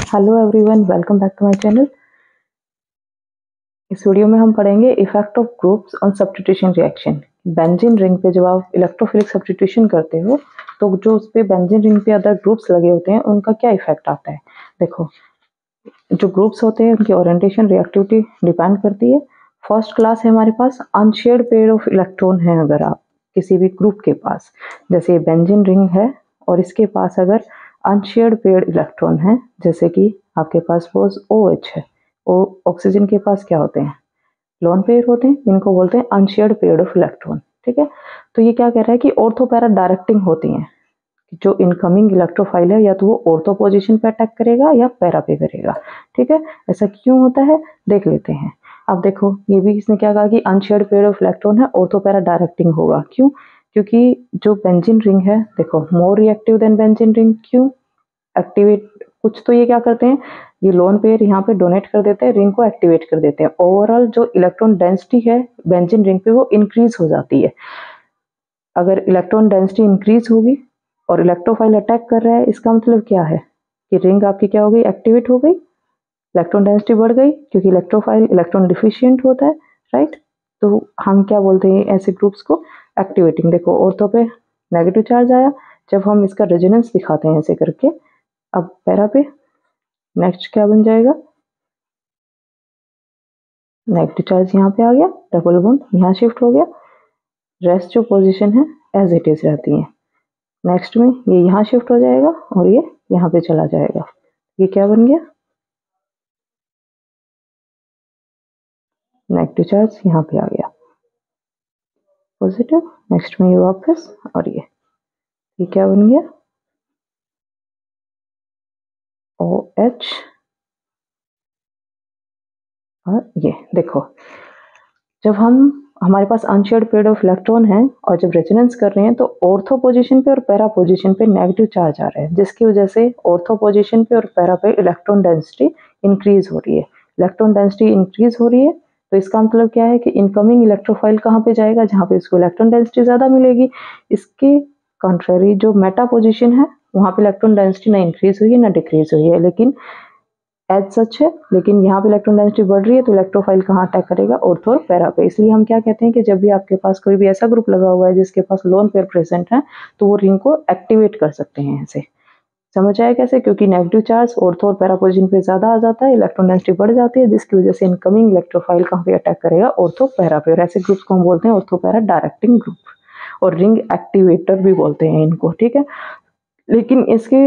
Hello everyone, welcome back to my channel. इस video में हम पढ़ेंगे effect of groups on substitution reaction. Benzene ring पे जब आप इलेक्ट्रोफिलिक सब्स्टिट्यूशन करते हो तो जो उस पे बेंजीन रिंग पे अदर ग्रुप्स लगे होते हैं उनका क्या इफेक्ट आता है। देखो, जो ग्रुप्स होते हैं उनकी ओरिएंटेशन रिएक्टिविटी डिपेंड करती है। फर्स्ट क्लास है हमारे पास अनशेयर्ड पेयर ऑफ इलेक्ट्रॉन है। अगर आप किसी भी ग्रुप के पास, जैसे बेंजीन रिंग है और इसके पास अगर अनशेयर्ड पेयर इलेक्ट्रॉन है, जैसे कि आपके पास सपोज OH है, ऑक्सीजन के पास क्या होते हैं, लोन पेयर होते हैं, इनको बोलते हैं अनशेयर्ड पेयर ऑफ इलेक्ट्रॉन। ठीक है, तो ये क्या कह रहा है कि ऑर्थो पैरा डायरेक्टिंग होती हैं। जो इनकमिंग इलेक्ट्रोफाइल है या तो वो ऑर्थो पोजीशन पे अटैक करेगा या पैरा पे करेगा। ठीक है, ऐसा क्यों होता है देख लेते हैं। अब देखो, ये भी इसने क्या कहा कि अनशेयर्ड पेयर ऑफ इलेक्ट्रॉन है, ऑर्थो पैरा डायरेक्टिंग होगा। क्यों? क्योंकि जो बेंजीन रिंग है, देखो, more reactive than benzene ring. क्यों? एक्टिवेट, कुछ तो ये क्या करते हैं, ये लोन पेयर यहाँ पे डोनेट कर देते हैं, रिंग को एक्टिवेट कर देते हैं। ओवरऑल जो इलेक्ट्रॉन डेंसिटी है बेंजीन रिंग पे वो इंक्रीज हो जाती है। अगर इलेक्ट्रॉन डेंसिटी इंक्रीज होगी और इलेक्ट्रोफाइल अटैक कर रहा है, इसका मतलब क्या है कि रिंग आपकी क्या हो गई, एक्टिवेट हो गई, इलेक्ट्रॉन डेंसिटी बढ़ गई, क्योंकि इलेक्ट्रोफाइल इलेक्ट्रॉन डिफिशियंट होता है, राइट। तो हम क्या बोलते हैं ऐसे ग्रुप्स को, एक्टिवेटिंग। देखो, ऑर्थो पे नेगेटिव चार्ज आया, जब हम इसका रेजोनेंस दिखाते हैं ऐसे करके, अब पैरा पे नेक्स्ट क्या बन जाएगा, नेगेटिव चार्ज यहाँ पे आ गया, डबल बॉन्ड यहाँ शिफ्ट हो गया, रेस्ट जो पोजीशन है एज इट इज रहती है। नेक्स्ट में ये यहाँ शिफ्ट हो जाएगा और ये यहाँ पे चला जाएगा। ये क्या बन गया, नेगेटिव चार्ज यहाँ पे आ गया, पॉजिटिव। नेक्स्ट में ये वापस, और ये क्या बन गया, OH। और ये देखो, जब हमारे पास अनशेयर्ड पेयर ऑफ इलेक्ट्रॉन है और जब रेजोनेंस कर रहे हैं तो ऑर्थो पोजीशन पे और पैरा पोजीशन पे नेगेटिव चार्ज आ रहा है, जिसकी वजह से ऑर्थो पोजीशन पे और पैरा पे इलेक्ट्रॉन डेंसिटी इंक्रीज हो रही है। इलेक्ट्रॉन डेंसिटी इंक्रीज हो रही है तो इसका मतलब क्या है कि इनकमिंग इलेक्ट्रोफाइल कहाँ पे जाएगा, जहाँ पे इसको इलेक्ट्रॉन डेंसिटी ज्यादा मिलेगी। इसके कंट्रेरी जो मेटा पोजिशन है वहाँ पे इलेक्ट्रॉन डेंसिटी ना इंक्रीज हुई है ना डिक्रीज हुई है, लेकिन एज सच है। लेकिन यहाँ पे इलेक्ट्रॉन डेंसिटी बढ़ रही है तो इलेक्ट्रोफाइल कहाँ अटैक करेगा, ऑर्थो और पैरा पे। इसलिए हम क्या कहते हैं कि जब भी आपके पास कोई भी ऐसा ग्रुप लगा हुआ है जिसके पास लोन पेयर प्रेजेंट है तो वो रिंग को एक्टिवेट कर सकते हैं ऐसे। समझ आया कैसे? क्योंकि नेगेटिव चार्ज ऑर्थो और पैरा पोजीशन पे ज्यादा आ जाता है, इलेक्ट्रॉन डेंसिटी बढ़ जाती है, जिसकी वजह से इनकमिंग इलेक्ट्रोफाइल कहाँ पे अटैक करेगा, ऑर्थो पैरा पे। और ऐसे ग्रुप्स को हम बोलते हैं ऑर्थो पैरा डायरेक्टिंग ग्रुप और रिंग एक्टिवेटर भी बोलते हैं इनको। ठीक है, लेकिन इसके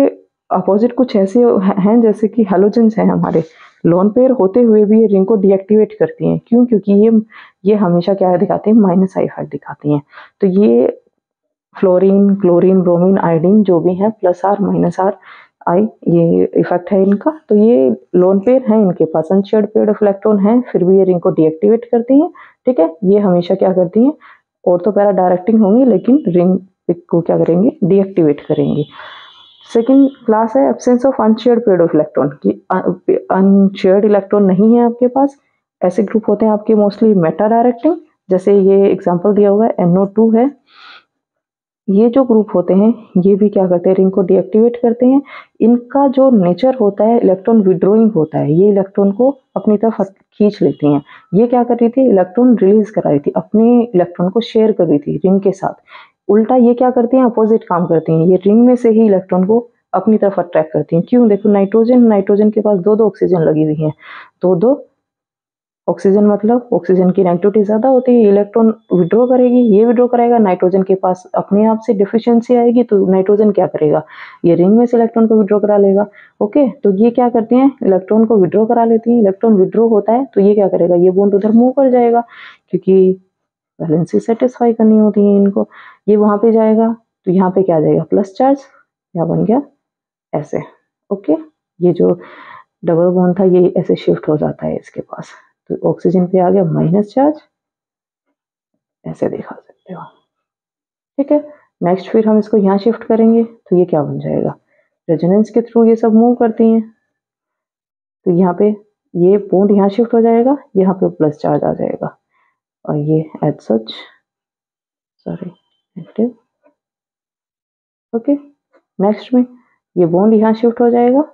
अपोजिट कुछ ऐसे हैं जैसे कि हेलोजेंस हैं हमारे, लोन पेयर होते हुए भी ये रिंग को डीएक्टिवेट करती हैं। क्यों? क्योंकि ये हमेशा क्या दिखाती हैं, माइनस आई इफेक्ट दिखाती हैं। तो ये फ्लोरीन, क्लोरीन, ब्रोमीन, आयोडीन जो भी है, plus R minus R I, ये इफेक्ट है इनका। तो ये लोन पेयर है, इनके पास अनशेयर्ड पेयर ऑफ इलेक्ट्रॉन है, फिर भी ये रिंग को डीएक्टिवेट करती हैं। ठीक है, ये हमेशा क्या करती हैं, ऑर्थो पैरा डायरेक्टिंग होंगी लेकिन रिंग को क्या करेंगे, डीएक्टिवेट करेंगे। सेकेंड क्लास है absence of unshared pair of electron की, अनशेयर्ड इलेक्ट्रॉन नहीं है आपके पास। ऐसे ग्रुप होते हैं आपके मोस्टली मेटा डायरेक्टिंग, जैसे ये एग्जांपल दिया हुआ है NO2 है। ये जो ग्रुप होते हैं ये भी क्या करते हैं, रिंग को डीएक्टिवेट करते हैं। इनका जो नेचर होता है इलेक्ट्रॉन विड्रोइंग होता है, ये इलेक्ट्रॉन को अपनी तरफ खींच लेती हैं। ये क्या कर रही थी, इलेक्ट्रॉन रिलीज कर रही थी, अपने इलेक्ट्रॉन को शेयर कर रही थी रिंग के साथ। उल्टा ये क्या करती हैं, अपोजिट काम करती हैं, ये रिंग में से ही इलेक्ट्रॉन को अपनी तरफ अट्रैक्ट करती हैं। क्यों? देखो, नाइट्रोजन के पास दो ऑक्सीजन लगी हुई है, दो ऑक्सीजन, मतलब ऑक्सीजन की नेगेटिविटी ज्यादा होती है, इलेक्ट्रॉन विड्रॉ करेगी, ये विड्रॉ करेगा, नाइट्रोजन के पास अपने आप से डिफिशियंसी आएगी तो नाइट्रोजन क्या करेगा, ये रिंग में से इलेक्ट्रॉन को विड्रॉ करा लेगा। ओके, तो ये क्या करती हैं, इलेक्ट्रॉन को विड्रॉ करा लेती हैं। इलेक्ट्रॉन विड्रॉ होता है तो ये क्या करेगा, ये बॉन्ड उधर मूव कर जाएगा, क्योंकि वैलेंसी सेटिस्फाई करनी होती है इनको। ये वहां पे जाएगा तो यहाँ पे क्या आ जाएगा, प्लस चार्ज, यहाँ बन गया ऐसे। ओके, ये जो डबल बॉन्ड था ये ऐसे शिफ्ट हो जाता है इसके पास, तो ऑक्सीजन पे आ गया माइनस चार्ज, ऐसे दिखा सकते हो। ठीक है, नेक्स्ट फिर हम इसको यहाँ शिफ्ट करेंगे तो ये क्या बन जाएगा, रेजोनेंस के थ्रू ये सब मूव करती हैं, तो यहाँ पे ये बॉन्ड यहाँ शिफ्ट हो जाएगा, यहाँ पे प्लस चार्ज आ जाएगा, और ये as such, sorry, negative. Okay, next में ये बॉन्ड यहाँ शिफ्ट हो जाएगा,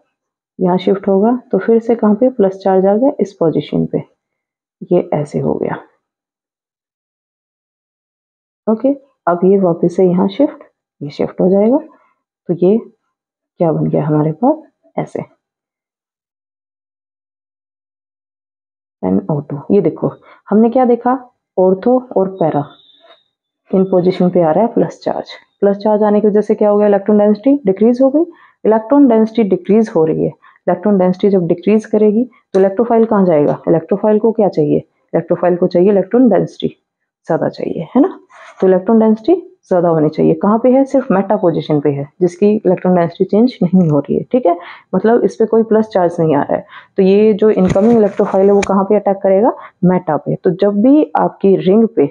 यहाँ शिफ्ट होगा तो फिर से कहाँ पे प्लस चार्ज आ गया इस पोजीशन पे, ये ऐसे हो गया। ओके, अब ये वापस से यहाँ शिफ्ट, ये शिफ्ट हो जाएगा, तो ये क्या बन गया हमारे पास ऐसे NO2। ये देखो हमने क्या देखा, ऑर्थो और पैरा इन पोजीशन पे आ रहा है प्लस चार्ज। प्लस चार्ज आने की वजह से क्या हो गया, इलेक्ट्रॉन डेंसिटी डिक्रीज हो गई। इलेक्ट्रॉन डेंसिटी डिक्रीज हो रही है, इलेक्ट्रॉन डेंसिटी जब डिक्रीज करेगी तो इलेक्ट्रोफाइल कहाँ जाएगा, इलेक्ट्रोफाइल को क्या चाहिए, इलेक्ट्रोफाइल को चाहिए इलेक्ट्रॉन डेंसिटी ज़्यादा चाहिए, है ना। तो इलेक्ट्रॉन डेंसिटी ज़्यादा होनी चाहिए, कहाँ पे है, सिर्फ मेटा पोजीशन पे है, जिसकी इलेक्ट्रॉन डेंसिटी चेंज नहीं हो रही है, ठीक है। मतलब इस पे कोई प्लस चार्ज नहीं आ रहा है, तो ये जो इनकमिंग इलेक्ट्रोफाइल है वो कहाँ पे अटैक करेगा, मेटा पे। तो जब भी आपकी रिंग पे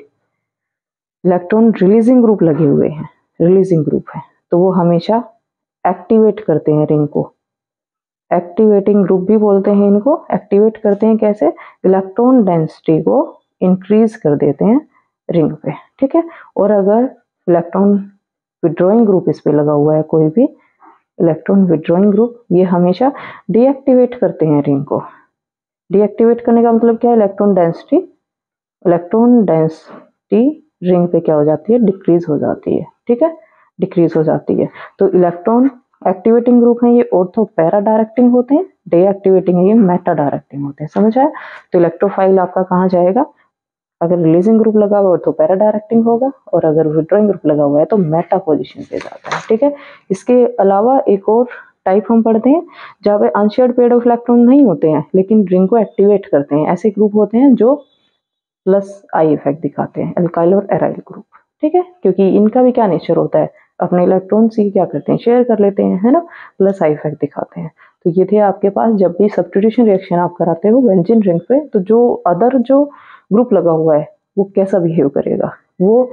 इलेक्ट्रॉन रिलीजिंग ग्रुप लगे हुए हैं, रिलीजिंग ग्रुप है, तो वो हमेशा एक्टिवेट करते हैं रिंग को, एक्टिवेटिंग ग्रुप भी बोलते हैं इनको। एक्टिवेट करते हैं कैसे, इलेक्ट्रॉन डेंसिटी को इंक्रीज कर देते हैं रिंग पे, ठीक है। और अगर इलेक्ट्रॉन विड्रॉइंग ग्रुप इस पे लगा हुआ है, कोई भी इलेक्ट्रॉन विड्रॉइंग ग्रुप, ये हमेशा डीएक्टिवेट करते हैं रिंग को। डीएक्टिवेट करने का मतलब क्या है, इलेक्ट्रॉन डेंसिटी रिंग पे क्या हो जाती है, डिक्रीज हो जाती है, ठीक है, डिक्रीज हो जाती है। तो इलेक्ट्रॉन एक्टिवेटिंग ग्रुप है ये ऑर्थो पैरा डायरेक्टिंग होते हैं, डीएक्टिवेटिंग है ये मेटा डायरेक्टिंग होते हैं, समझ आया। तो इलेक्ट्रोफाइल आपका कहाँ जाएगा, अगर रिलीजिंग ग्रुप लगा हुआ है तो पैरा डायरेक्टिंग होगा, और अगर विड्रॉइंग ग्रुप लगा हुआ है तो मेटा पोजीशन पे जाता है, ठीक है। इसके अलावा एक और टाइप हम पढ़ते हैं जहाँ पे अनशेयर्ड पेयर ऑफ इलेक्ट्रॉन नहीं होते हैं लेकिन रिंग को एक्टिवेट करते हैं। ऐसे ग्रुप होते हैं जो प्लस आई इफेक्ट दिखाते हैं, अल्काइल और एराइल ग्रुप, ठीक है, क्योंकि इनका भी क्या नेचर होता है, अपने इलेक्ट्रॉन से क्या करते हैं, शेयर कर लेते हैं, है ना, प्लस आई इफेक्ट दिखाते हैं। तो ये थे आपके पास, जब भी सब्स्टिट्यूशन रिएक्शन आप कराते हो बेंजीन रिंग पे, तो जो अदर जो ग्रुप लगा हुआ है वो कैसा बिहेव करेगा, वो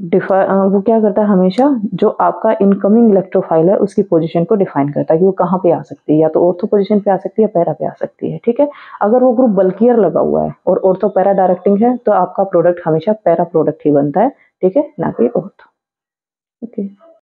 क्या करता है, हमेशा जो आपका इनकमिंग इलेक्ट्रोफाइल है उसकी पोजीशन को डिफाइन करता है कि वो कहाँ पे आ सकती है, या तो ऑर्थो पोजीशन पे आ सकती है या पैरा पे आ सकती है, ठीक है। अगर वो ग्रुप बल्कियर लगा हुआ है और ऑर्थो पैरा डायरेक्टिंग है तो आपका प्रोडक्ट हमेशा पैरा प्रोडक्ट ही बनता है, ठीक है, ना कि ऑर्थो। ओके।